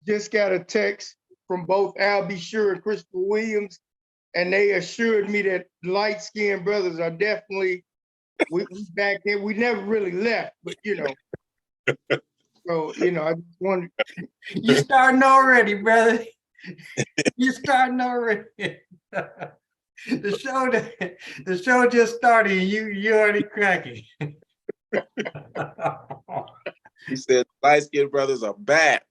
just got a text from both Al B. Sure and Christopher Williams, and they assured me that light-skinned brothers are definitely we back there. We never really left, but so I just wanted. You starting already, brother. You starting already. The show just started. And you already cracking. He said, light-skinned brothers are back.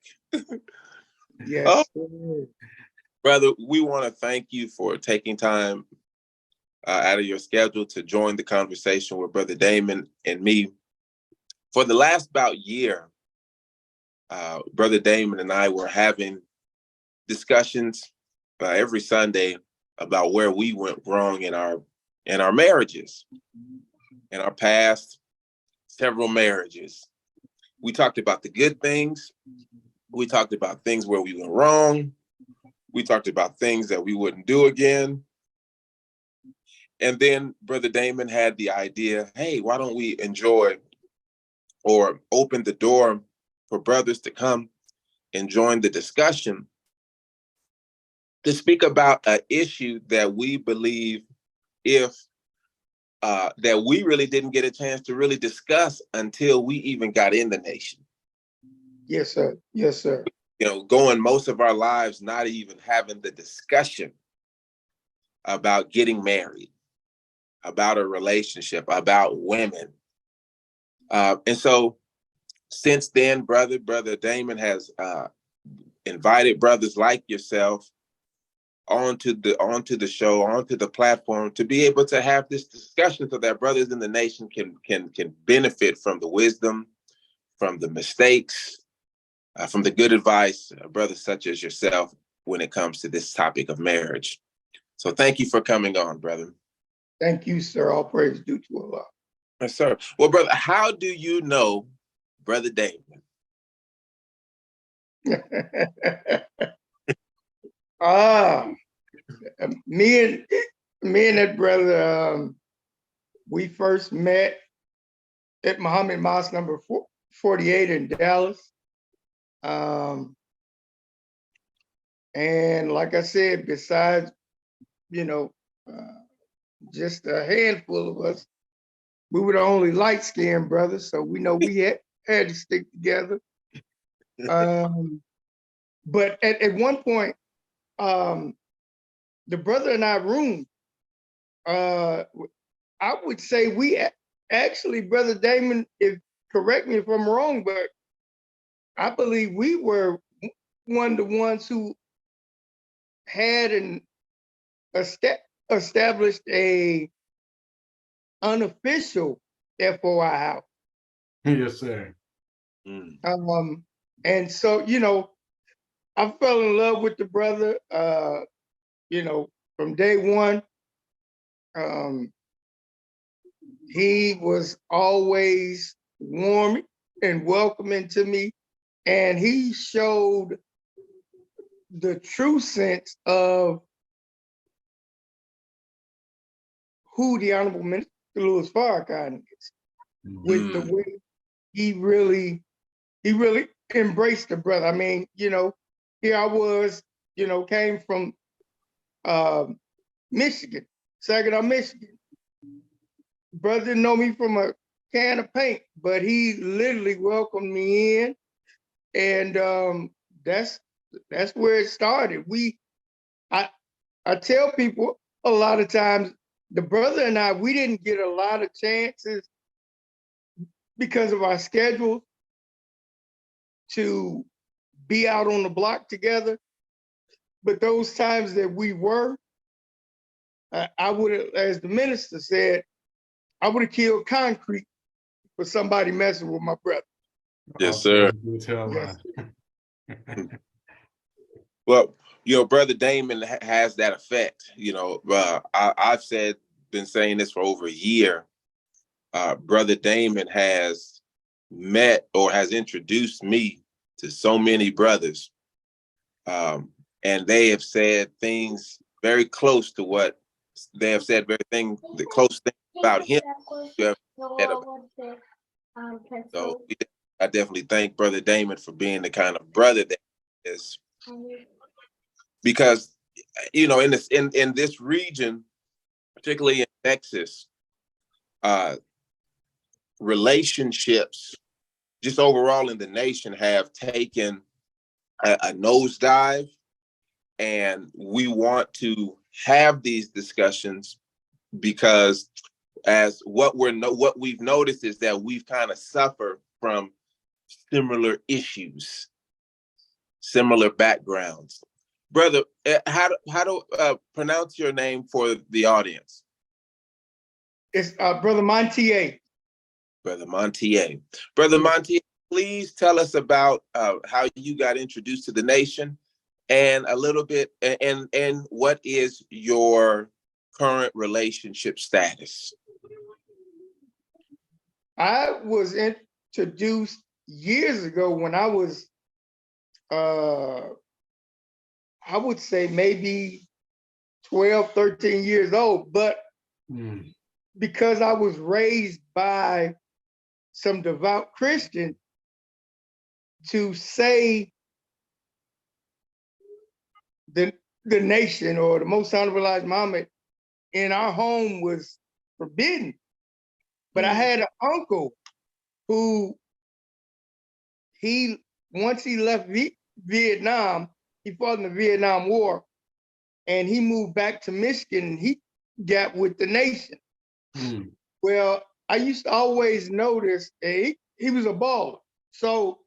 Yes. Brother, we want to thank you for taking time out of your schedule to join the conversation with Brother Damon and me. For the last about year, Brother Damon and I were having discussions every Sunday about where we went wrong in our marriages, in our past several marriages. We talked about the good things. We talked about things where we went wrong. We talked about things that we wouldn't do again. And then Brother Damon had the idea, hey, why don't we enjoy or open the door for brothers to come and join the discussion to speak about an issue that we believe that we really didn't get a chance to really discuss until we even got in the nation. Yes, sir. Yes, sir. Going most of our lives not even having the discussion about getting married, about a relationship, about women. And so since then, Brother Damon has invited brothers like yourself onto the show, onto the platform, to be able to have this discussion so that brothers in the nation can benefit from the wisdom, from the mistakes, from the good advice of brothers such as yourself when it comes to this topic of marriage. So thank you for coming on, brother. Thank you, sir. All praise due to Allah. Yes, sir. Well, brother, how do you know Brother Damon? Me and that brother, we first met at Muhammad Mosque number 48 in Dallas. And like I said, besides, just a handful of us, we were the only light-skinned brothers, so we know we had to stick together. But at one point, the brother in our room, I would say we actually, Brother Damon, correct me if I'm wrong, but I believe we were one of the ones who had established a unofficial FOI house. Yes, sir. And so, I fell in love with the brother, from day one. He was always warm and welcoming to me, and he showed the true sense of who the Honorable Minister Louis Farrakhan is, with the way he really embraced the brother. I mean, here I was, came from Michigan, Saginaw, Michigan. Brother didn't know me from a can of paint, but he literally welcomed me in, and that's where it started. I tell people a lot of times, the brother and I, we didn't get a lot of chances because of our schedule to be out on the block together. But those times that we were, I would have, as the minister said, I would have killed concrete for somebody messing with my brother. Yes, sir. Yes. Well, Brother Damon has that effect. I've been saying this for over a year. Brother Damon has met or has introduced me to so many brothers. And they have said things very close to what they have said, the close thing about him. So I definitely thank Brother Damon for being the kind of brother that is because, in this region, particularly in Texas, relationships just overall in the nation have taken a nosedive, and we want to have these discussions because as what we've noticed is that we've kind of suffered from similar issues, similar backgrounds. Brother, how to pronounce your name for the audience? It's Brother MONTEAH. Brother MONTEAH. Brother MONTEAH, please tell us about how you got introduced to the nation and a little bit, and what is your current relationship status? I was introduced years ago when I was, I would say maybe 12, 13 years old, but because I was raised by some devout Christians, to say the nation or the Most Honorable Elijah Muhammad in our home was forbidden. But I had an uncle who once he left Vietnam, he fought in the Vietnam War, and he moved back to Michigan, and he got with the nation. Well, I used to always notice he was a baller. So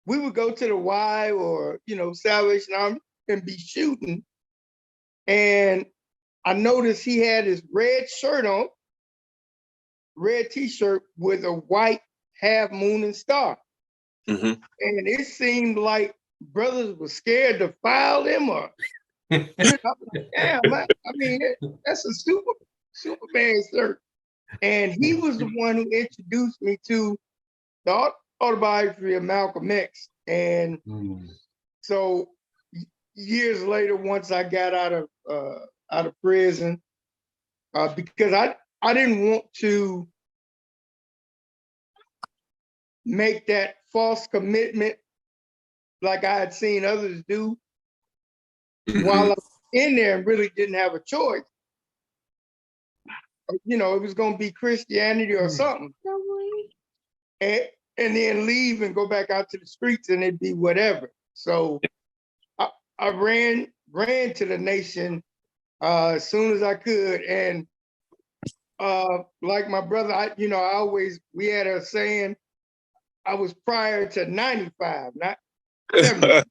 we would go to the Y or, Salvation Army and be shooting. And I noticed he had his red shirt on, red t-shirt with a white half moon and star. And it seemed like brothers were scared to file him or, damn, man, I mean, that's a Superman shirt. And he was the one who introduced me to the autobiography of Malcolm X. And so years later, once I got out of prison, because I didn't want to make that false commitment like I had seen others do while I was in there and really didn't have a choice. It was going to be Christianity or something. And then leave and go back out to the streets and it'd be whatever. So I ran to the nation as soon as I could. And like my brother, we had a saying, I was prior to 95, not 70.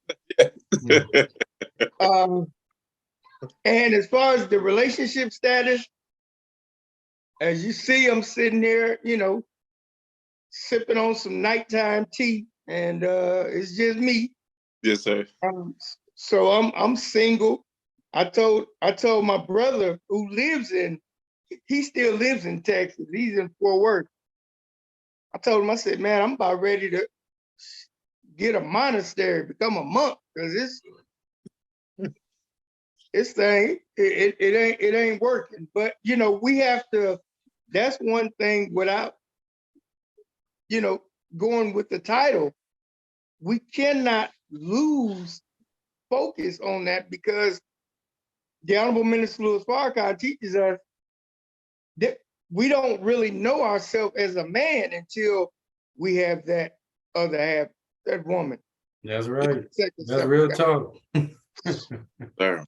And as far as the relationship status, as you see, I'm sitting there, sipping on some nighttime tea, and it's just me. Yes, sir. So I'm single. I told my brother who he still lives in Texas. He's in Fort Worth. I told him, I said, man, I'm about ready to get a monastery, become a monk, because this thing, it ain't working. But we have to. That's one thing without, going with the title. We cannot lose focus on that, because the Honorable Minister Louis Farrakhan teaches us that we don't really know ourselves as a man until we have that other half, that woman. That's right. That's real talk. Sir.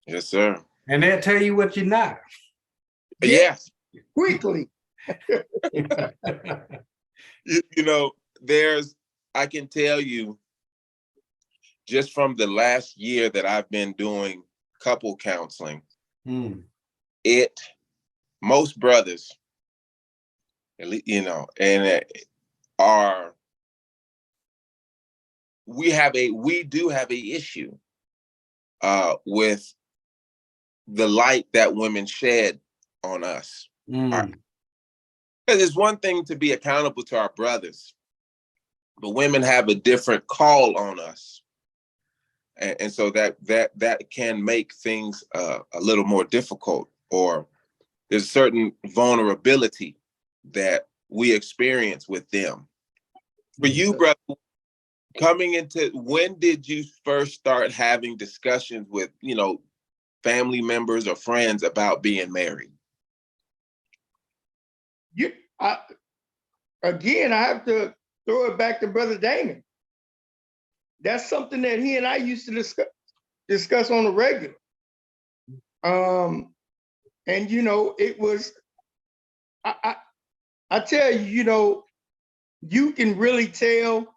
Yes, sir. And they'll tell you what you're not. Yes. Quickly. I can tell you just from the last year that I've been doing couple counseling, most brothers, we do have a issue with the light that women shed on us. Because it's one thing to be accountable to our brothers, but women have a different call on us. And so that can make things a little more difficult, or there's a certain vulnerability that we experience with them. For you, brother, Coming into, when did you first start having discussions with, family members or friends about being married? You, I, Again, I have to throw it back to Brother Damon. That's something that he and I used to discuss on a regular. And it was, I tell you, you can really tell.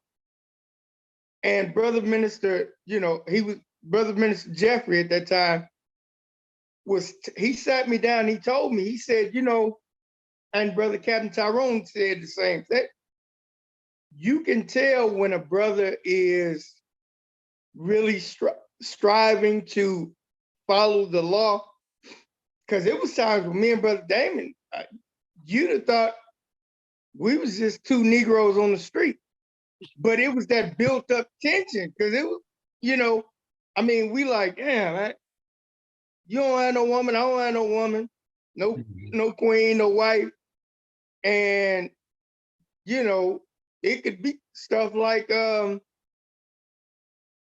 And Brother Minister, he was Brother Minister Jeffrey at that time, he sat me down, he told me, he said, and Brother Captain Tyrone said the same thing. You can tell when a brother is really striving to follow the law, because it was times when me and Brother Damon, you'd have thought we was just two Negroes on the street, but it was that built up tension, because it was, we like, damn, man, you don't have no woman, I don't have no woman, no queen, no wife, and it could be stuff like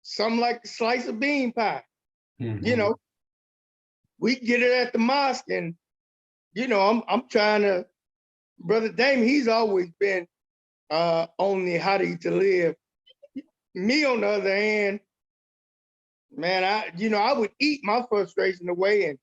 something like a slice of bean pie. We get it at the mosque, and I'm trying to, Brother Damon, he's always been on the how to eat to live. Me, on the other hand, man, I would eat my frustration away, and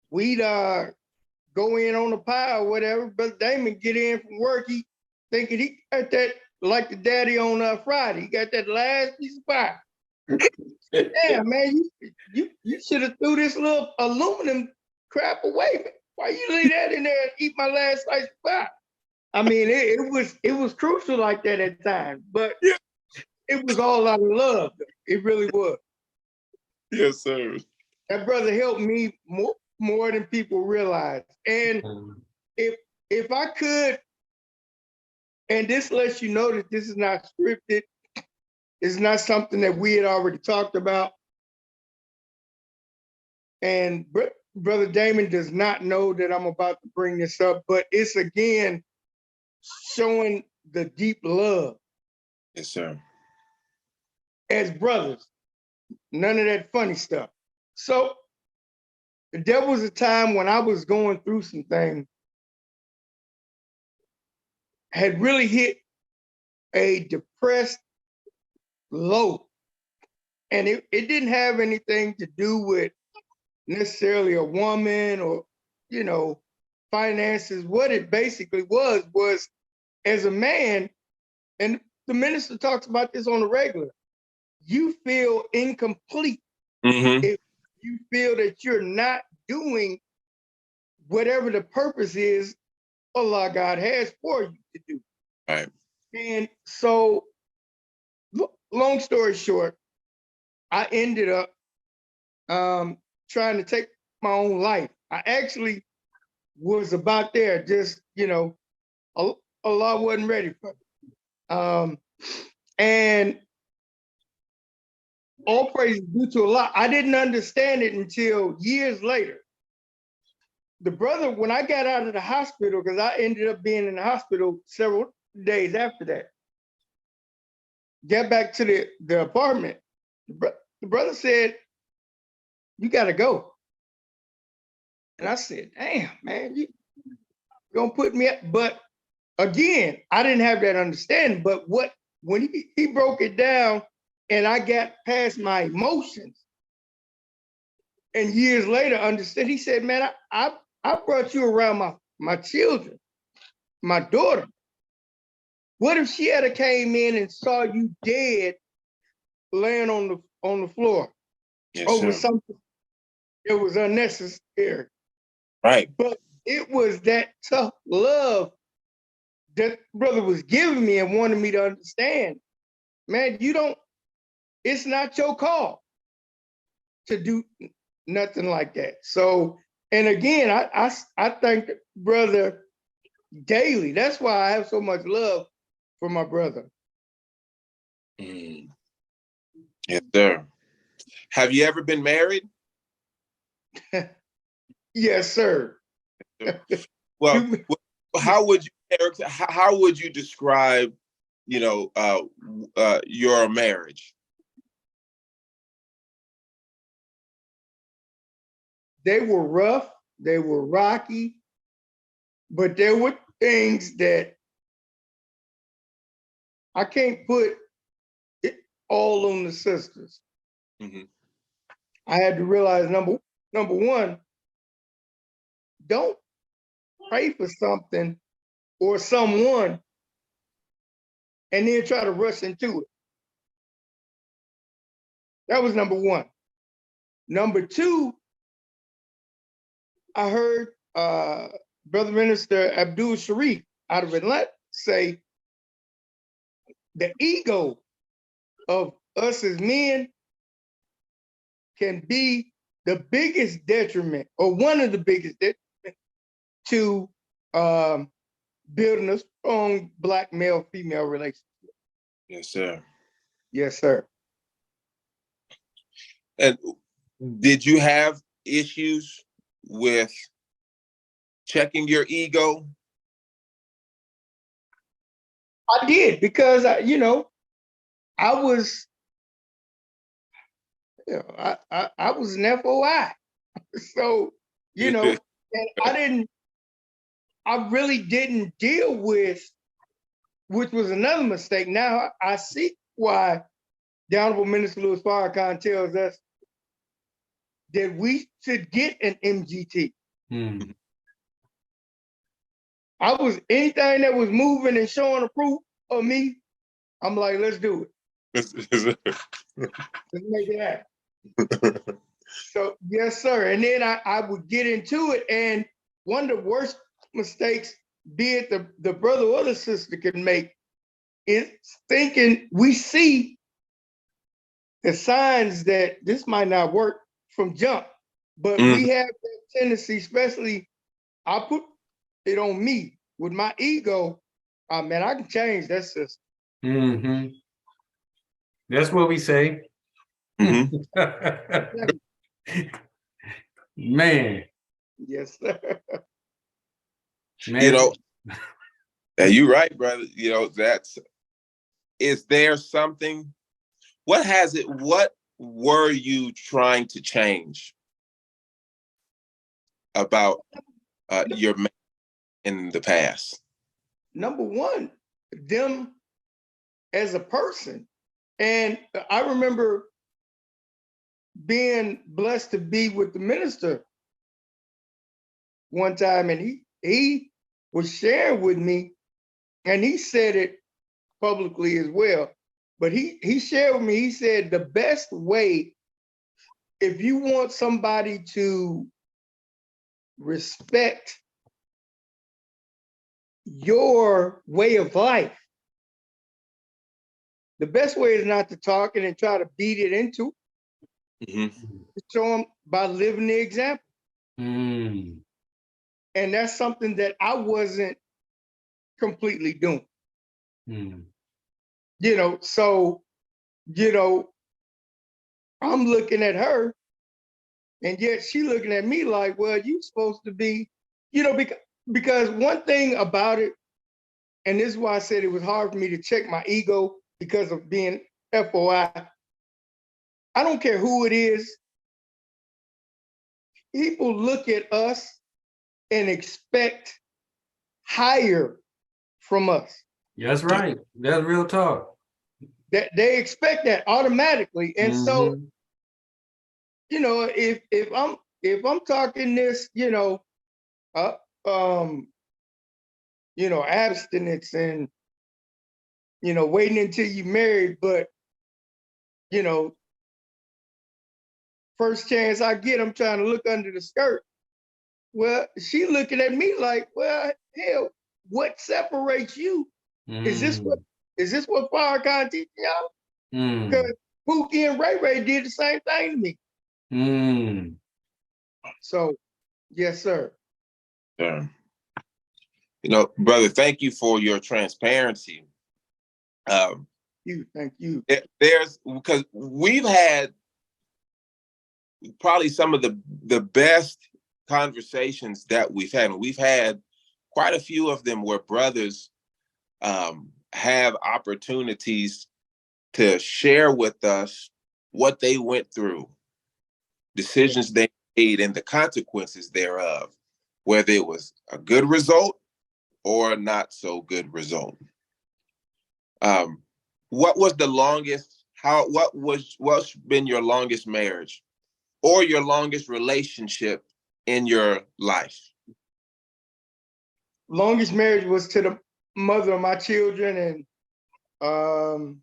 we'd go in on the pie or whatever. Brother Damon get in from work, he thinking he got that like the daddy on Friday. He got that last piece of pie. Yeah, man, you should have threw this little aluminum crap away. Man. Why you leave that in there and eat my last slice of pie? It was crucial like that at times, but it was all out of love. It really was. Yes, sir. That brother helped me more than people realize. And if I could, and this lets you know that this is not scripted, it's not something that we had already talked about. And Brother Damon does not know that I'm about to bring this up, but it's again showing the deep love. Yes, sir. As brothers, none of that funny stuff. So there was a time when I was going through some things, had really hit a depressed low. And it didn't have anything to do with necessarily a woman or, finances. What it basically was as a man, and the minister talks about this on the regular, you feel incomplete if you feel that you're not doing whatever the purpose is Allah God has for you to do. Right. And so, long story short, I ended up trying to take my own life. I actually was about there, just, Allah wasn't ready for me. And all praise due to Allah. I didn't understand it until years later. The brother, when I got out of the hospital, because I ended up being in the hospital several days after that, get back to the apartment, the brother said, you got to go. And I said, damn, man, you gonna put me up. But again, I didn't have that understanding. But when he broke it down and I got past my emotions, and years later understood, he said, man, I brought you around my children, my daughter. What if she had came in and saw you dead laying on the floor over something that was unnecessary? Right. But it was that tough love that brother was giving me and wanted me to understand. Man, it's not your call to do nothing like that. So, and again, I thank brother daily. That's why I have so much love for my brother. Yes, sir. Have you ever been married? Yes, sir. Well, how would you describe your marriage? They were rough, they were rocky, but there were things that I can't put it all on the sisters. Mm-hmm. I had to realize number one, don't pray for something or someone and then try to rush into it. That was number one. Number two, I heard Brother Minister Abdul Sharif out of Atlanta say the ego of us as men can be the biggest detriment, or one of the biggest detriment, to building a strong Black male-female relationship. Yes, sir. Yes, sir. And did you have issues with checking your ego? I did, because I was, I was an FOI. So, and I really didn't deal with, which was another mistake. Now I see why the Honorable Minister Louis Farrakhan tells us that we should get an MGT. I was, anything that was moving and showing a proof of me, I'm like, let's do it. Let's make it happen. So, yes, sir. And then I would get into it. And one of the worst mistakes, be it the brother or the sister can make, is thinking we see the signs that this might not work from jump. But we have that tendency, especially, I put it on me with my ego. Man, I can change that system. Mm-hmm. That's what we say. Mm-hmm. Man. Yes, sir. Man. You're right, brother. Is there something, what were you trying to change about your man in the past? Number one, them as a person. And I remember being blessed to be with the minister one time, and he was sharing with me, and he said it publicly as well, but he shared with me, he said the best way, if you want somebody to respect your way of life, the best way is not to talk and then try to beat it into, show them by living the example. And that's something that I wasn't completely doing. So, I'm looking at her, and yet she looking at me like, well, you supposed to be, because one thing about it, and this is why I said it was hard for me to check my ego because of being FOI. I don't care who it is. People look at us and expect higher from us. That's right. That's real talk. That they expect that automatically. And so, if I'm talking this, abstinence and, waiting until you married, but, first chance I get, I'm trying to look under the skirt. Well, she looking at me like, well, hell, what separates you? Is this what Farrakhan teaching y'all? Because Pookie and Ray Ray did the same thing to me. So, yes, sir. Yeah. Brother, thank you for your transparency. Thank you. Because we've had probably some of the best conversations that we've had. And we've had quite a few of them where brothers have opportunities to share with us what they went through, decisions they made, and the consequences thereof, whether it was a good result or a not so good result. What was the longest? What's been your longest marriage or your longest relationship in your life? Longest marriage was to the mother of my children, and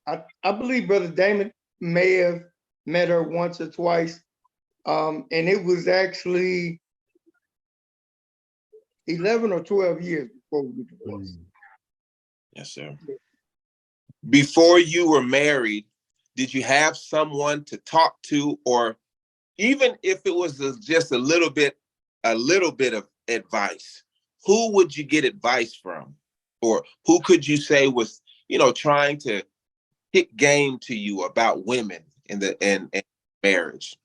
I believe Brother Damon may have met her once or twice, and it was actually 11 or 12 years before we divorced. Yes, sir. Before you were married, did you have someone to talk to, or even if it was just a little bit of advice, who would you get advice from? Or who could you say was, trying to kick game to you about women and marriage?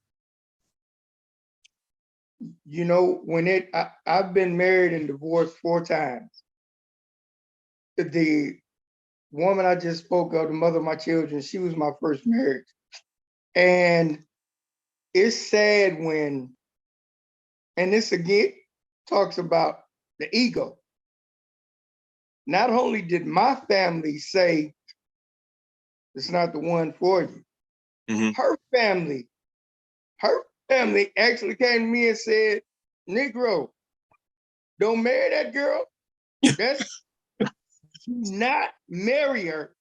I've been married and divorced 4 times. The woman I just spoke of, the mother of my children, she was my first marriage. And it's sad when, and this again talks about the ego. Not only did my family say, it's not the one for you, Mm-hmm. her family actually came to me and said, Negro, don't marry that girl. That's not marry her.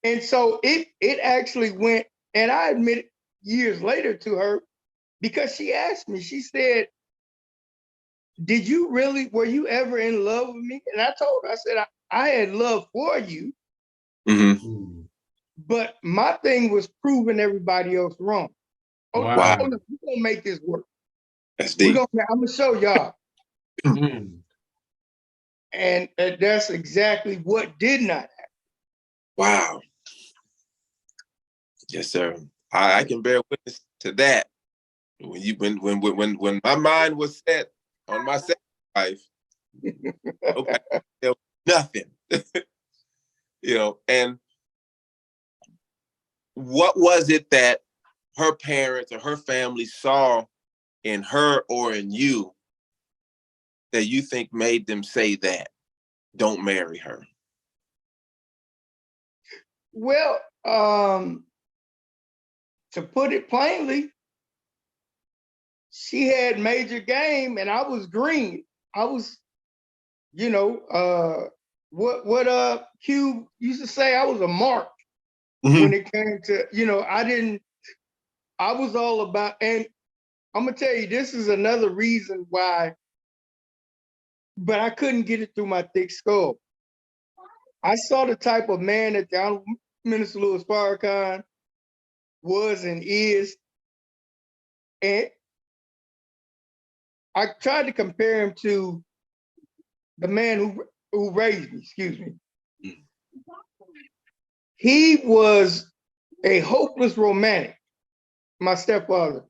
And so it actually went, and I admitted years later to her, because she asked me, she said, were you ever in love with me? And I told her, I said, I had love for you, Mm-hmm. but my thing was proving everybody else wrong. Oh, Wow. we're gonna make this work. That's deep. I'm gonna show y'all. And that's exactly what did not happen. Wow. Yes, sir. I can bear witness to that. When my mind was set on my second wife, okay, there was nothing. And what was it that her parents or her family saw in her or in you that you think made them say that? Don't marry her. Well, to put it plainly, she had major game and I was green. I was, what Q used to say, I was a mark when it came to, I was all about, and I'm gonna tell you, this is another reason why, but I couldn't get it through my thick skull. I saw the type of man that the Minister Louis Farrakhan was and is, and I tried to compare him to the man who raised me, excuse me. He was a hopeless romantic, my stepfather.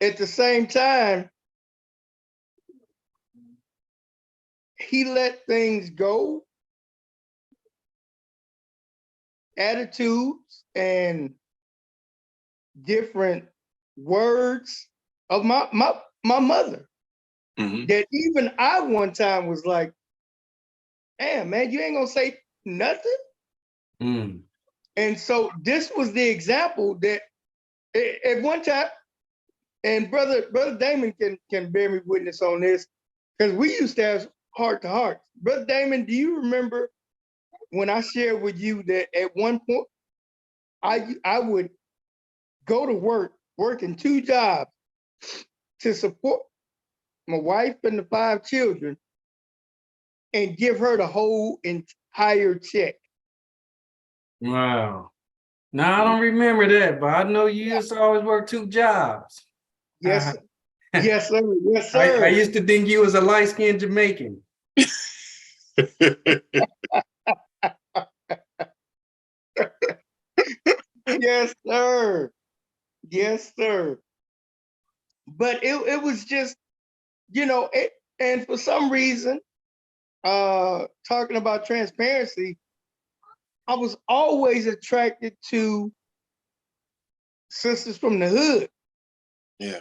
At the same time, he let things go, attitudes and different words of my mother. Mm-hmm. That even I one time was like, damn, man, you ain't gonna say nothing? Mm. And so this was the example that at one time, and brother Damon can bear me witness on this, because we used to have heart to heart. Brother Damon, do you remember when I shared with you that at one point I would go to work in 2 jobs to support my wife and the 5 children and give her the whole entire check? Wow. Now I don't remember that, but I know you used to always work 2 jobs. Yes, sir. Yes, sir. Yes, sir. I used to think you was a light-skinned Jamaican. Yes, sir. Yes, sir. But it was just, and for some reason, talking about transparency, I was always attracted to sisters from the hood. Yeah.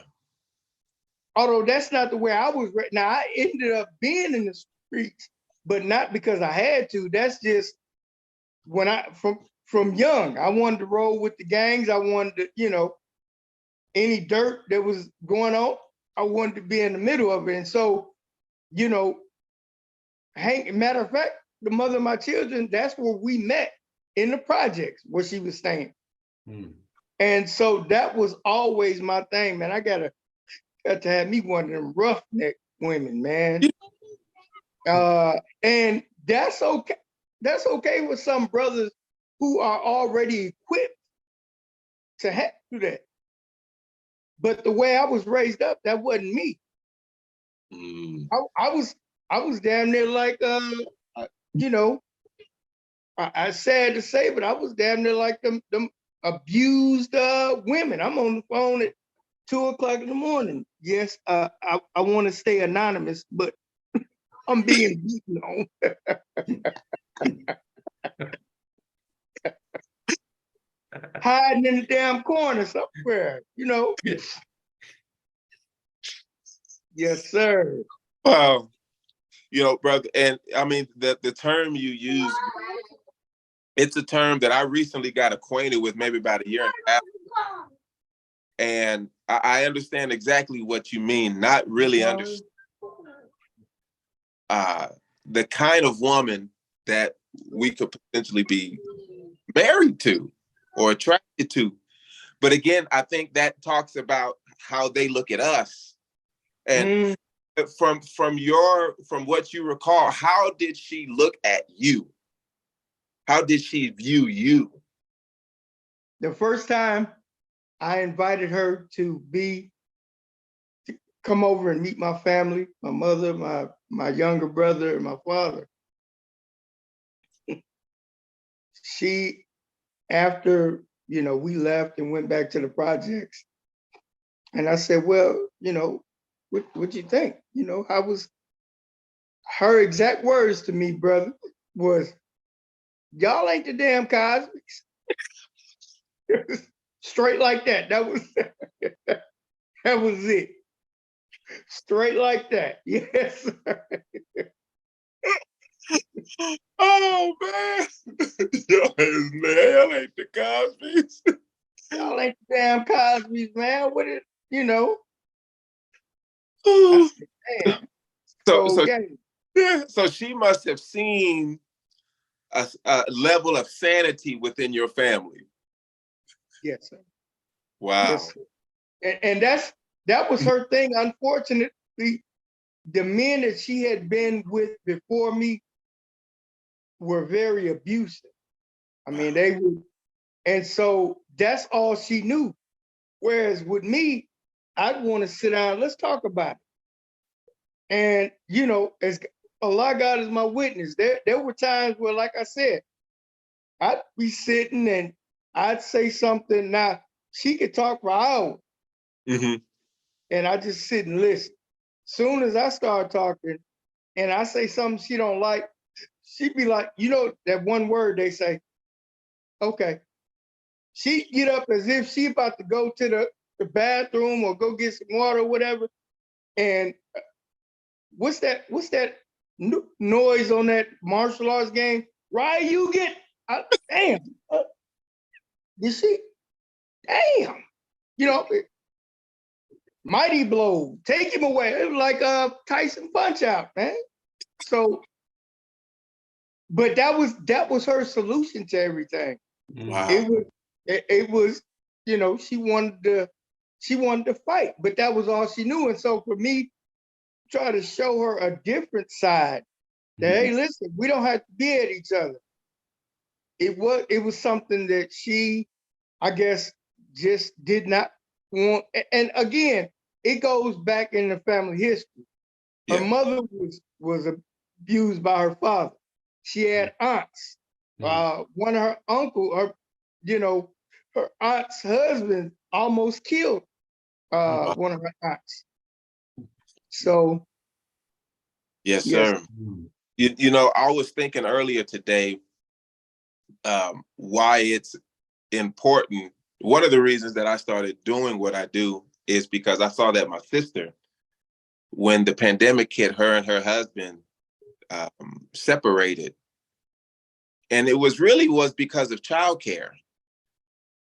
Although that's not the way I was. Now I ended up being in the streets, but not because I had to. That's just when from young, I wanted to roll with the gangs. I wanted to, any dirt that was going on, I wanted to be in the middle of it. And so, matter of fact, the mother of my children, that's where we met, in the projects where she was staying. And so that was always my thing, man. I got to have me one of them roughneck women, man. And that's okay. That's okay with some brothers who are already equipped to do that. But the way I was raised up, that wasn't me. I was damn near like, I sad to say, but I was damn near like them abused women. I'm on the phone at 2:00 in the morning. Yes, I want to stay anonymous, but I'm being beaten on. Hiding in the damn corner somewhere, Yes, sir. Wow. Brother, and I mean, the term you use, it's a term that I recently got acquainted with, maybe about a year and a half. And I understand exactly what you mean, not really understand the kind of woman that we could potentially be married to or attracted to. But again, I think that talks about how they look at us. And from what you recall, how did she look at you? How did she view you? The first time I invited her to come over and meet my family, my mother, my younger brother, and my father. She, after, we left and went back to the projects, and I said, well, what you think? How was her exact words to me, brother, was, y'all ain't the damn Cosby's. Straight like that. That was that was it. Straight like that. Yes. Oh man. Y'all ain't the Cosby's. Y'all ain't the damn Cosby's, man. What is, I said, damn. So she must have seen a level of sanity within your family. Yes, sir. Wow. Yes, sir. And that was her thing. Unfortunately, the men that she had been with before me were very abusive. I mean, they would, and so that's all she knew. Whereas with me, I'd want to sit down, let's talk about it. And, as Allah God is my witness, there were times where, like I said, I'd be sitting and I'd say something. Now, she could talk for hours. And I just sit and listen. Soon as I start talking and I say something she don't like, she'd be like, that one word they say, okay. She'd get up as if she about to go to the bathroom or go get some water or whatever. And what's that noise on that martial arts game? Right, you get, damn. You see? Damn. Mighty blow, take him away. It was like Tyson Punch Out, man. So, but that was her solution to everything. Wow. It was, she wanted to fight, but that was all she knew. And so for me, try to show her a different side. That hey, listen, we don't have to be at each other. It was something that she, I guess, just did not want. And again, it goes back in the family history. Her mother was abused by her father. She had aunts. One of her uncle, her aunt's husband almost killed one of her aunts. So yes, sir. You know, I was thinking earlier today why it's important. One of the reasons that I started doing what I do is because I saw that my sister, when the pandemic hit, her and her husband separated. And it was because of childcare.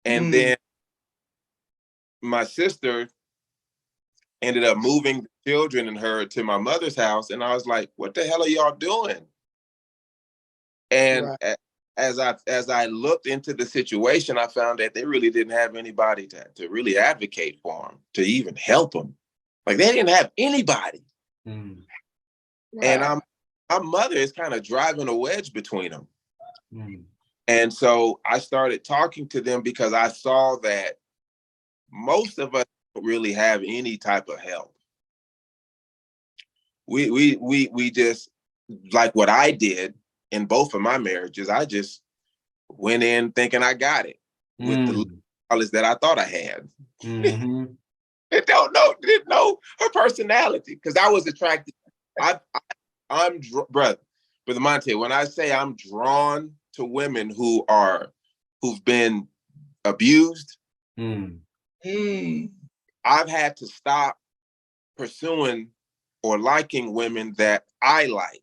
And then my sister ended up moving the children and her to my mother's house. And I was like, what the hell are y'all doing? And Right. as I looked into the situation, I found that they really didn't have anybody to really advocate for them, to even help them. Like they didn't have anybody. Mm. And Wow. my mother is kind of driving a wedge between them. Mm. And so I started talking to them because I saw that most of us don't really have any type of help. We just, like what I did in both of my marriages, I just went in thinking I got it with the knowledge that I thought I had. Mm-hmm. Didn't know her personality because I was attracted. I'm brother Monte. When I say I'm drawn to women who've been abused, Mm. I've had to stop pursuing or liking women that I like.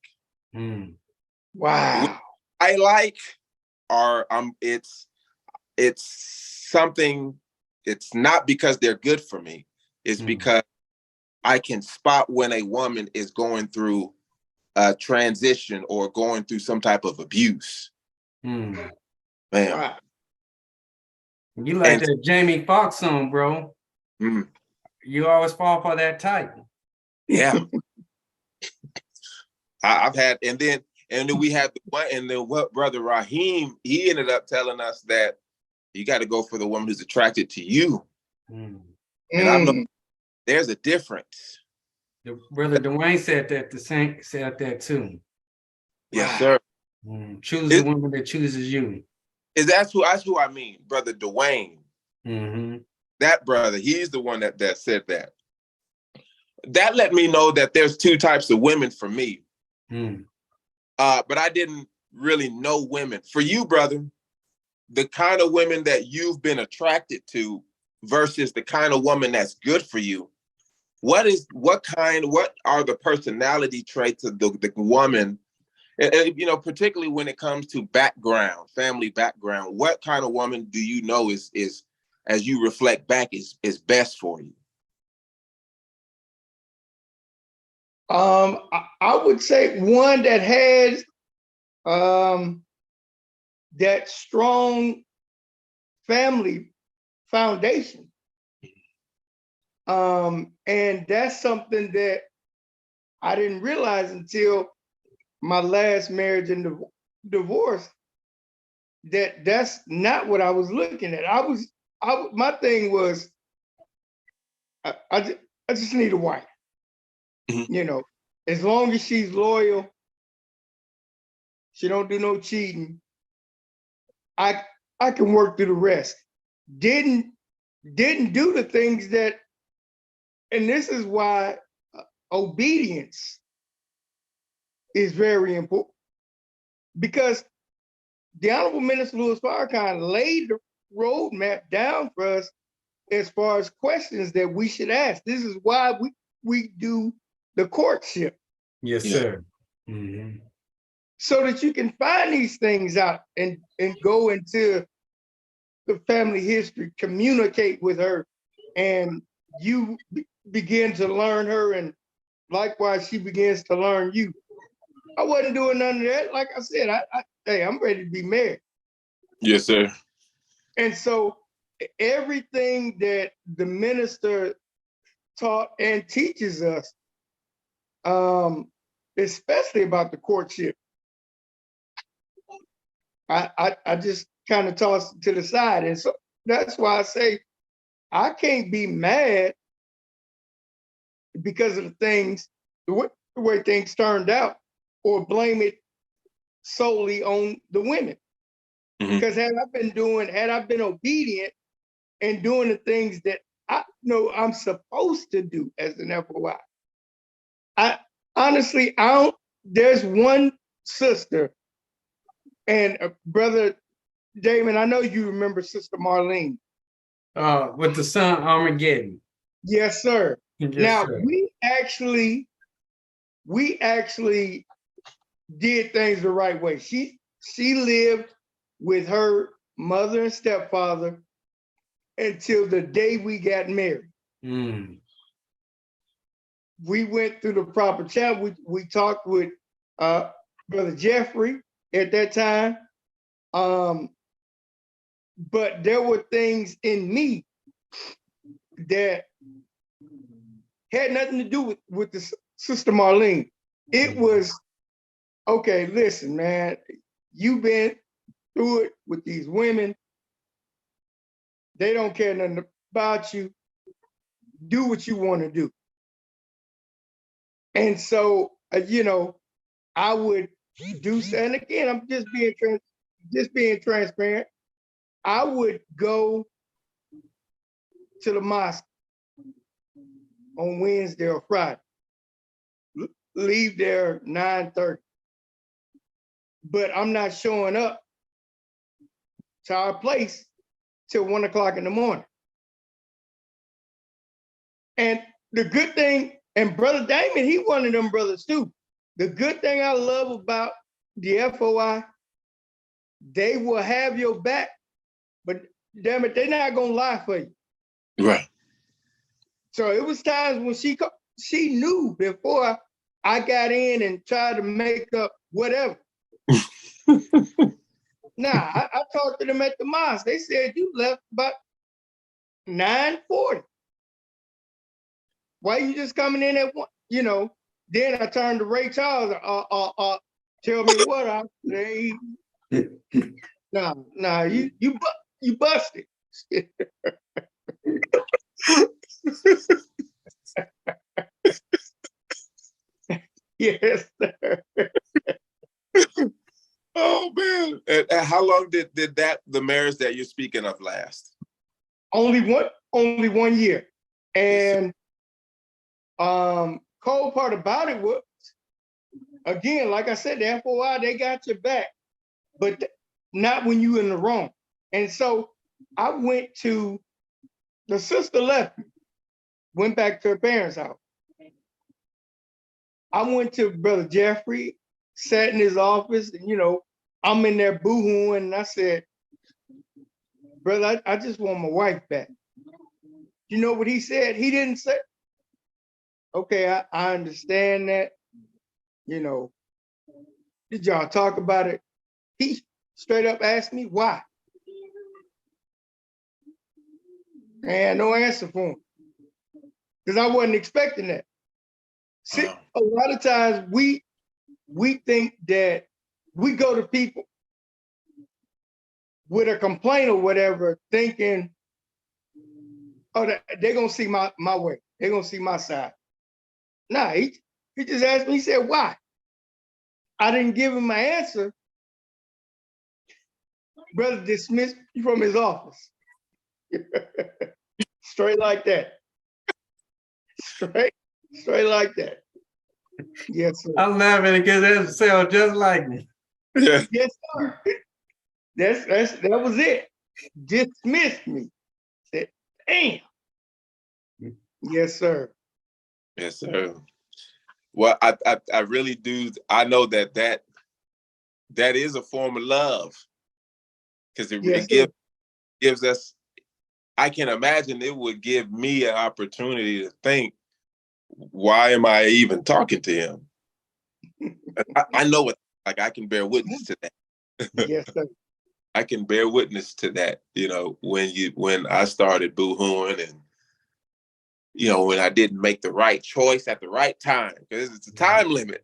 Mm. Wow. I like are it's something. It's not because they're good for me. It's because I can spot when a woman is going through a transition or going through some type of abuse. Mm. Man. Wow. You like that Jamie Foxx song, bro. Mm, You always fall for that type. yeah. I've had, and then we had the one, and then what brother Raheem, he ended up telling us that you got to go for the woman who's attracted to you. Mm. And I know there's a difference. Brother Dwayne said that too. Yes, sir. Choose the woman that chooses you. That's who I mean, brother Dwayne. Mm-hmm. That brother, he's the one that said that. That let me know that there's two types of women for me. But I didn't really know women. For you, brother, the kind of women that you've been attracted to versus the kind of woman that's good for you, what are the personality traits of the woman, and, you know, particularly when it comes to background, family background, what kind of woman do you know is as you reflect back is best for you? I would say one that has that strong family foundation. And that's something that I didn't realize until my last marriage and divorce, that's not what I was looking at. My thing was, I just need a wife. Mm-hmm. You know, as long as she's loyal, she don't do no cheating, I can work through the rest. Didn't do the things that, and this is why obedience is very important, because the Honorable Minister Louis Farrakhan laid the roadmap down for us as far as questions that we should ask. This is why we do the courtship. Yes, sir. Mm-hmm. So that you can find these things out and go into the family history, communicate with her, and you begin to learn her, and likewise she begins to learn you. I wasn't doing none of that. Like I said, hey, I'm ready to be married. Yes, sir. And so everything that the minister taught and teaches us, especially about the courtship, I just kind of tossed it to the side. And so that's why I say I can't be mad because of the way things turned out, or blame it solely on the women. Mm-hmm. Because had I been obedient and doing the things that I know I'm supposed to do as an FOI, I honestly, there's one sister, and Brother Damon, I know you remember Sister Marlene. With the son Armageddon. Yes, sir. Yes, Now sir. we actually did things the right way. She lived with her mother and stepfather until the day we got married. Mm. We went through the proper channel. We talked with Brother Jeffrey at that time. But there were things in me that had nothing to do with the Sister Marlene. It was, okay, listen, man, you've been through it with these women. They don't care nothing about you. Do what you want to do. And so, I would do, and again, I'm just being transparent. I would go to the mosque on Wednesday or Friday, leave there 9:30. But I'm not showing up to our place till 1 o'clock in the morning. And the good thing, and Brother Damon, he one of them brothers too. The good thing I love about the FOI, they will have your back, but damn it, they're not gonna lie for you. Right. So it was times when she knew before I got in and tried to make up whatever. Nah, I talked to them at the mosque. They said you left about 9:40. Why you just coming in at one? Then I turned to Ray Charles. Tell me what I say. Nah, you busted. Yes, sir. Oh man! And how long did the marriage that you're speaking of last? Only 1 year. And cold part about it was, again, like I said, the FOI, they got your back, but not when you in the wrong. And so I went to, the sister left me, went back to her parents' house. I went to Brother Jeffrey, sat in his office, and I'm in there boohooing, and I said, brother, I just want my wife back. You know what he said? He didn't say, okay, I understand that. Did y'all talk about it? He straight up asked me why. And no answer for him. Because I wasn't expecting that. See, a lot of times we think that we go to people with a complaint or whatever, thinking, oh, they're gonna see my way. They're gonna see my side. Nah, he just asked me, he said, why? I didn't give him my answer. Brother dismissed me from his office. Straight like that. Straight like that. Yes, sir. I love it because that sounds just like me. Yeah. Yes, sir. That was it. Dismissed me. Said, damn. Yes, sir. Yes, sir. Well, I really do. I know that is a form of love, because it gives us. I can imagine it would give me an opportunity to think, why am I even talking to him? I know it. Like, I can bear witness to that. Yes, sir. I can bear witness to that. When I started boo-hooing, and when I didn't make the right choice at the right time, because it's a time limit.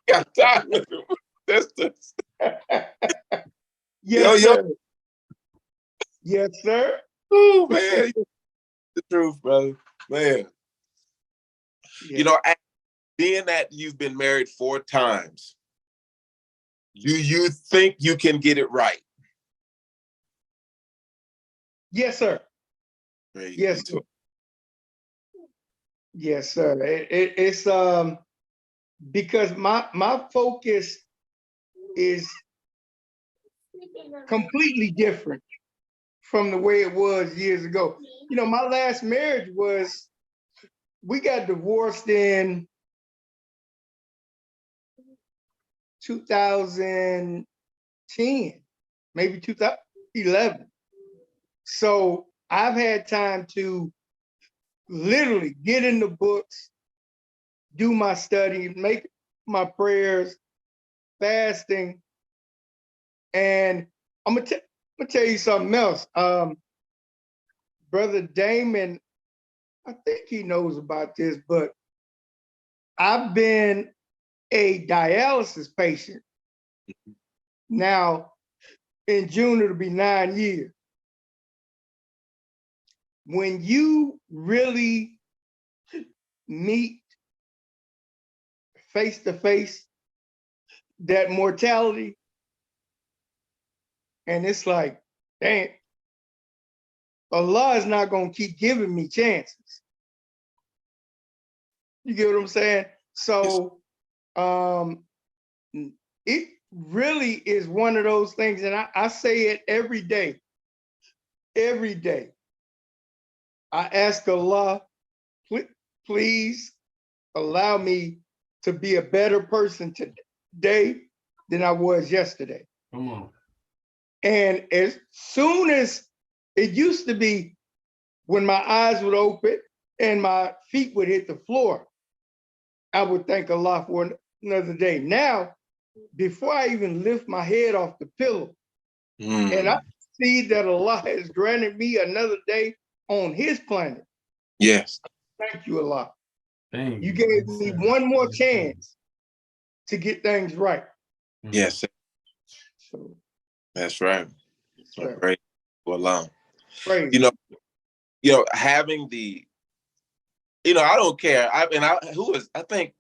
Got time limit. That's Yes, sir. Yes, sir. Oh man, the truth, brother. Man. Yeah. Being that you've been married 4 times, you think you can get it right? Yes, sir. Praise Yes, be sir. to- Yes, sir. It's because my focus is completely different from the way it was years ago. You know, my last marriage was, we got divorced in 2010, maybe 2011. So I've had time to literally get in the books, do my study, make my prayers, fasting, and I'm gonna tell you something else. Brother Damon, I think he knows about this, but I've been a dialysis patient now. In June, it'll be 9 years. When you really meet face to face that mortality, and it's like, damn, Allah is not going to keep giving me chances. You get what I'm saying? So it really is one of those things, and I say it every day. Every day. I ask Allah, please allow me to be a better person today than I was yesterday. Come on. And as soon as it used to be, when my eyes would open and my feet would hit the floor, I would thank Allah for another day. Now, before I even lift my head off the pillow, and I see that Allah has granted me another day on His planet. Yes. Thank you, Allah. Thank You gave me one more chance to get things right. Yes, sir. So That's right. sir, Praise Allah. praise. You know, having the, I don't care. I think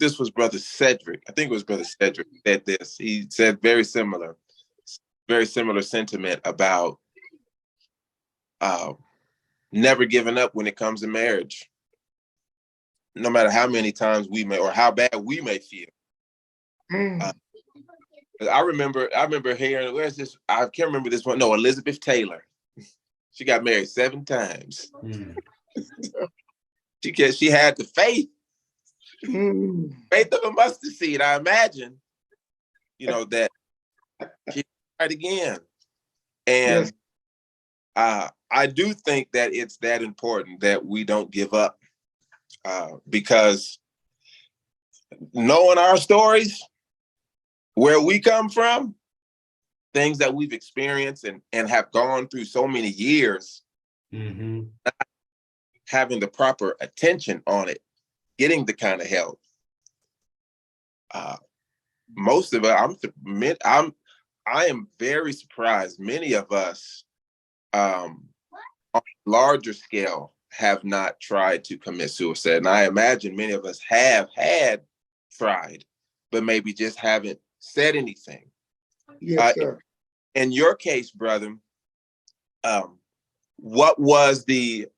this was Brother Cedric. I think it was Brother Cedric said this. He said very similar sentiment about never giving up when it comes to marriage, no matter how many times we may, or how bad we may feel. I remember hearing, where's this? I can't remember this one. No, Elizabeth Taylor. She got married 7 times. She had the faith of a mustard seed. I imagine, that she tried again. And yes. I do think that it's that important that we don't give up, because knowing our stories, where we come from, things that we've experienced and have gone through so many years, having the proper attention on it, getting the kind of help. Most of it, I am very surprised. Many of us, on a larger scale, have not tried to commit suicide. And I imagine many of us have had tried, but maybe just haven't said anything. Yes, sir. In your case, brother, what was it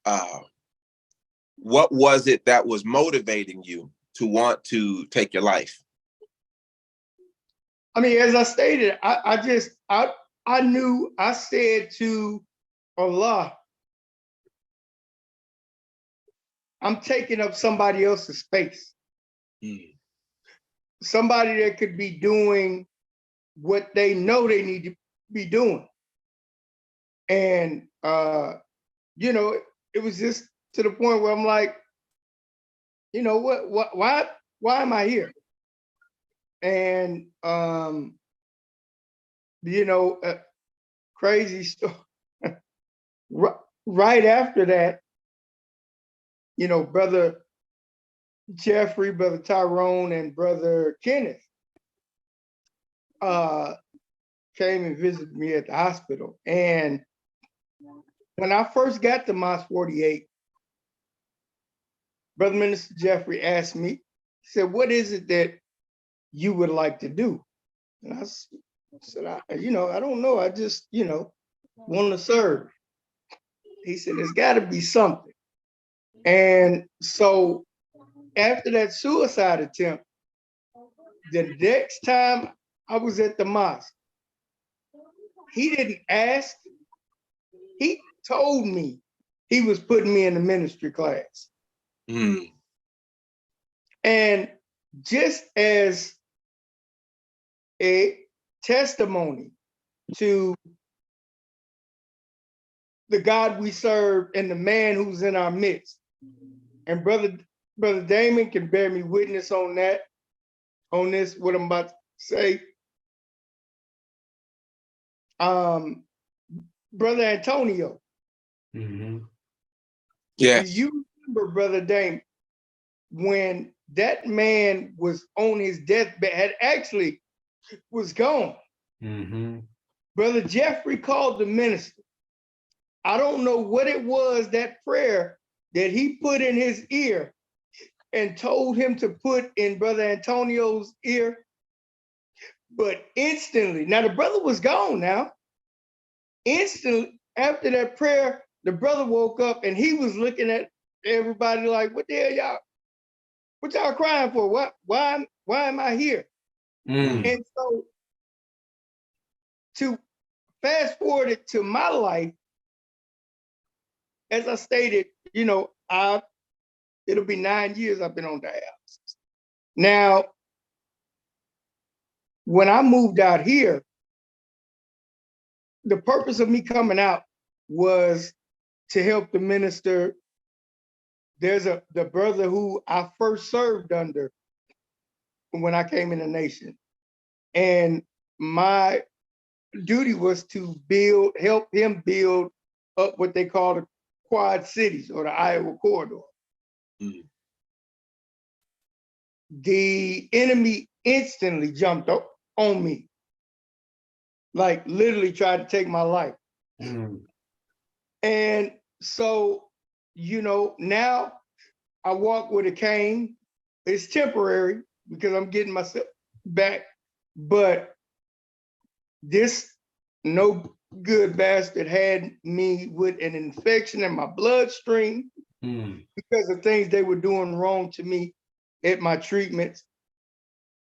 that was motivating you to want to take your life? I mean, as I stated, I knew, I said to Allah, I'm taking up somebody else's space. Somebody that could be doing what they know they need to be doing. And, it was just to the point where I'm like, why am I here? And, crazy story. Right after that, Brother Jeffrey, Brother Tyrone, and Brother Kenneth came and visited me at the hospital. And when I first got to Mosque 48, Brother Minister Jeffrey asked me, he said, what is it that you would like to do? And I said, I don't know. I just, want to serve. He said, there's got to be something. And so after that suicide attempt, the next time I was at the mosque, he didn't ask. He told me he was putting me in the ministry class. Mm. And just as a testimony to the God we serve and the man who's in our midst. And brother Damon can bear me witness on that, on this, what I'm about to say. Brother Antonio, Mm-hmm. do Yes. you remember, Brother Damon, when that man was on his deathbed, had actually was gone? Mm-hmm. Brother Jeffrey called the minister. I don't know what it was, that prayer that he put in his ear and told him to put in Brother Antonio's ear. But instantly, now the brother was gone now. Instantly, after that prayer, the brother woke up and he was looking at everybody like, what the hell y'all, what y'all crying for? Why am I here? Mm. And so to fast forward it to my life, as I stated, it'll be 9 years I've been on dialysis. Now, when I moved out here, the purpose of me coming out was to help the minister. There's the brother who I first served under when I came in the nation. And my duty was to help him build up what they call the Quad Cities or the Iowa Corridor. Mm. The enemy instantly jumped on me, like literally tried to take my life. Mm. And so, now I walk with a cane. It's temporary because I'm getting myself back. But this no good bastard had me with an infection in my bloodstream Mm. because of things they were doing wrong to me at my treatments.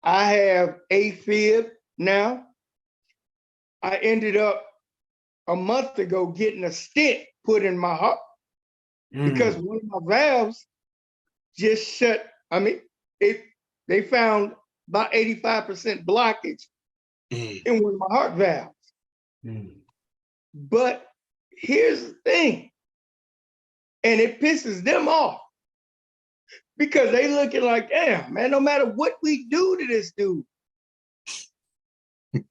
I have AFib now. I ended up a month ago getting a stent put in my heart because Mm. one of my valves just shut. I mean, they found about 85% blockage Mm. in one of my heart valves. Mm. But here's the thing, and it pisses them off because they looking like, damn, man, no matter what we do to this dude,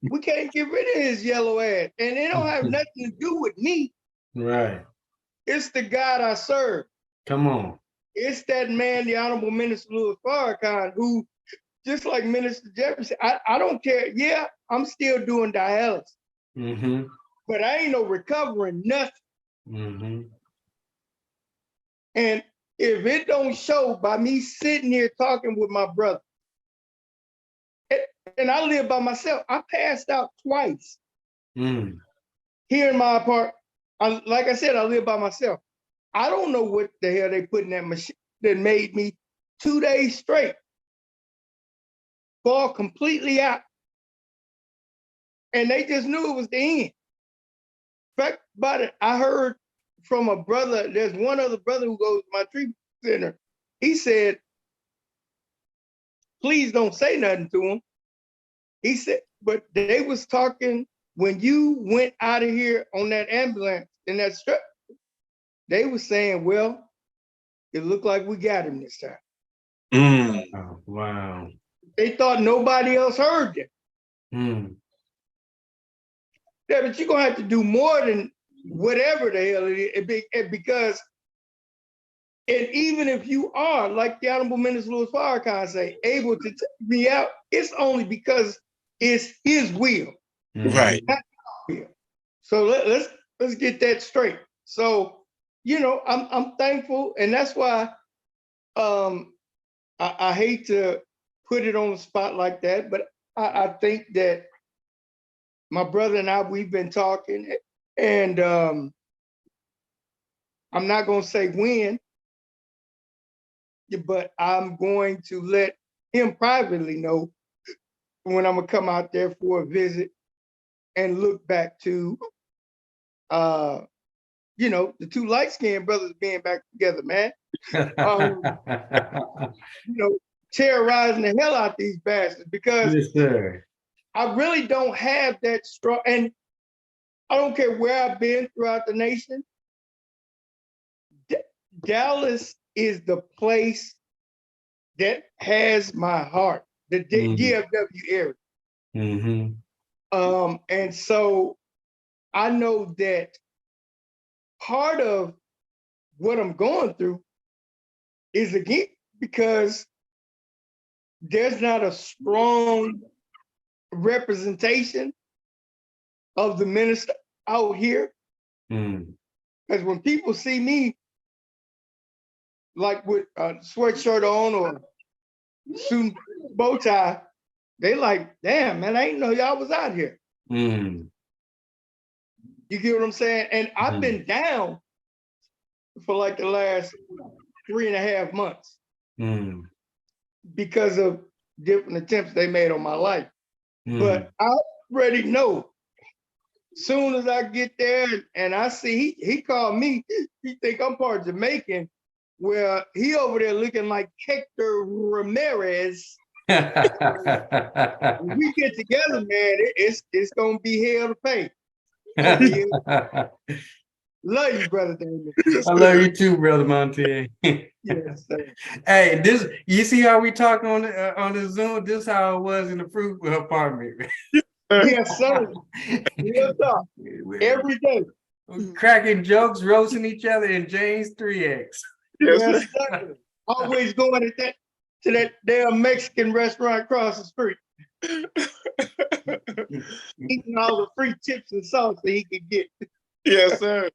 we can't get rid of his yellow ass. And it don't have nothing to do with me. Right. It's the God I serve. Come on. It's that man, the Honorable Minister Louis Farrakhan, who, just like Minister Jefferson, I don't care. Yeah, I'm still doing dialysis, Mm-hmm. but I ain't no recovering nothing. Mm-hmm. And if it don't show by me sitting here talking with my brother, and I live by myself, I passed out twice Mm. here in my apartment. Like I said, I live by myself. I don't know what the hell they put in that machine that made me 2 days straight fall completely out. And they just knew it was the end. Fact about it, I heard from a brother, there's one other brother who goes to my treatment center. He said, please don't say nothing to him. He said, but they was talking when you went out of here on that ambulance in that strip, they was saying, well, it looked like we got him this time. Mm. Oh, wow. They thought nobody else heard them. Mm. Yeah, but you're gonna have to do more than whatever the hell it is, because, and even if you are, like the Honorable Minister Louis Farrakhan say, able to take me out, it's only because it's his will, Right. not our will. So let's get that straight. So, I'm thankful, and that's why I hate to put it on the spot like that, but I think that my brother and I, we've been talking, and I'm not gonna say when, but I'm going to let him privately know when I'm gonna come out there for a visit and look back to, the two light-skinned brothers being back together, man. Um, terrorizing the hell out these bastards, because Yes, sir. I really don't have that strong, and I don't care where I've been throughout the nation. Dallas is the place that has my heart, the DFW area. Mm-hmm. And so I know that part of what I'm going through is, again, because there's not a strong representation of the minister out here. Because when people see me, like with a sweatshirt on or suit and bow tie, they like, damn, man, I didn't know y'all was out here. You get what I'm saying? And I've been down for like the last 3.5 months because of different attempts they made on my life. But I already know, soon as I get there and I see, he called me, he think I'm part Jamaican, where he over there looking like Hector Ramirez. When we get together, man, it's gonna be hell to pay. Love you, brother David. I love you too, brother Monteah. Yes, sir. Hey, you see how we talk on the Zoom? This is how it was in the fruit apartment. Yes, sir. Real talk. Every day. Cracking jokes, roasting each other in James 3X. Yes, sir. Always going to that damn Mexican restaurant across the street. Eating all the free chips and sauce that he could get. Yes, sir.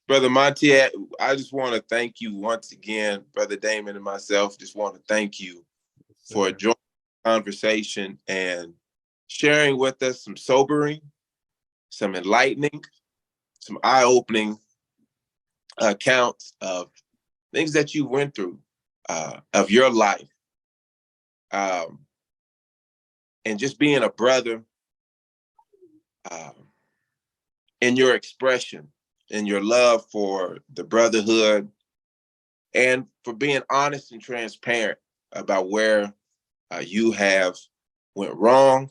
Brother MONTEAH, I just want to thank you once again. Brother Damon and myself just want to thank you for joining the conversation and sharing with us some sobering, some enlightening, some eye-opening accounts of things that you went through, of your life. And just being a brother in your expression, in your love for the brotherhood, and for being honest and transparent about where you have went wrong,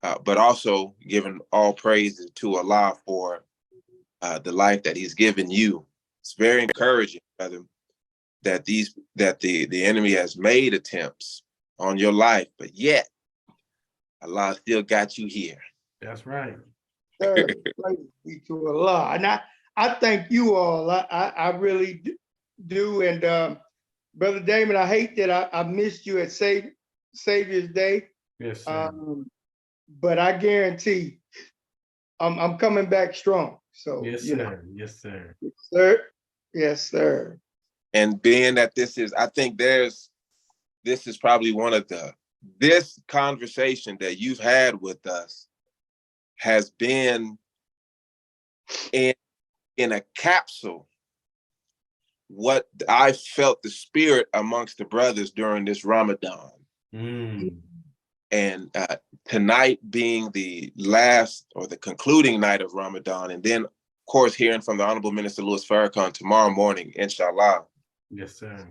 but also giving all praise to Allah for the life that He's given you. It's very encouraging, brother, that the enemy has made attempts on your life, but yet Allah still got you here. That's right. Sir, praise be to Allah. And I thank you all. I really do. And Brother Damon, I hate that I missed you at Savior's Day. Yes, sir. But I guarantee I'm coming back strong. So Yes, sir. Yes, sir. Yes, sir. Yes, sir. And being that I think this is probably this conversation that you've had with us has been in a capsule what I felt the spirit amongst the brothers during this Ramadan. And tonight being the last or the concluding night of Ramadan, and then, of course, hearing from the Honorable Minister Louis Farrakhan tomorrow morning, inshallah. Yes, sir.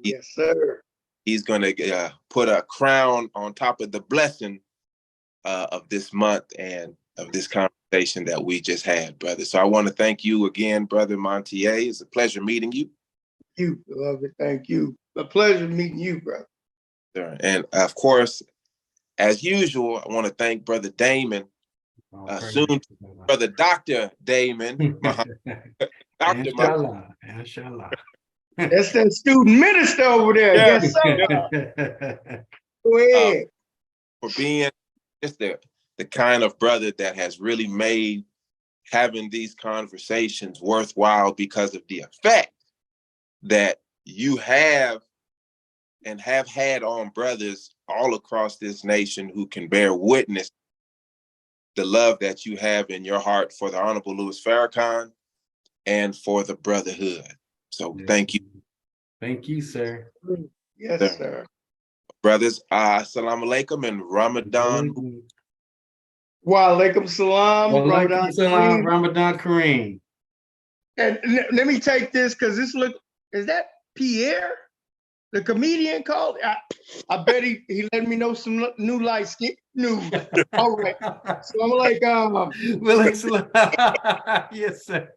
Yes, sir. He's going to put a crown on top of the blessing of this month and of this conversation that we just had, brother. So I want to thank you again, Brother MONTEAH. It's a pleasure meeting you. You, beloved. Thank you. A pleasure meeting you, brother. Sure. And of course, as usual, I want to thank Brother Damon, soon Brother Dr. Damon. Inshallah. Inshallah. That's that student minister over there. Yeah. Yes, sir. Go ahead. For being just the kind of brother that has really made having these conversations worthwhile because of the effect that you have and have had on brothers all across this nation who can bear witness the love that you have in your heart for the Honorable Louis Farrakhan and for the brotherhood. So thank you. Thank you, sir. Yes, sir. Brothers, assalamu alaikum and Ramadan. Wa alaikum salam, Walaikum Ramadan salam, Kareem. Ramadan Kareem. And let me take this because this is that Pierre, the comedian called? I bet he let me know some new light skin news. All right. So I'm like, Walaikum salam. Yes, sir.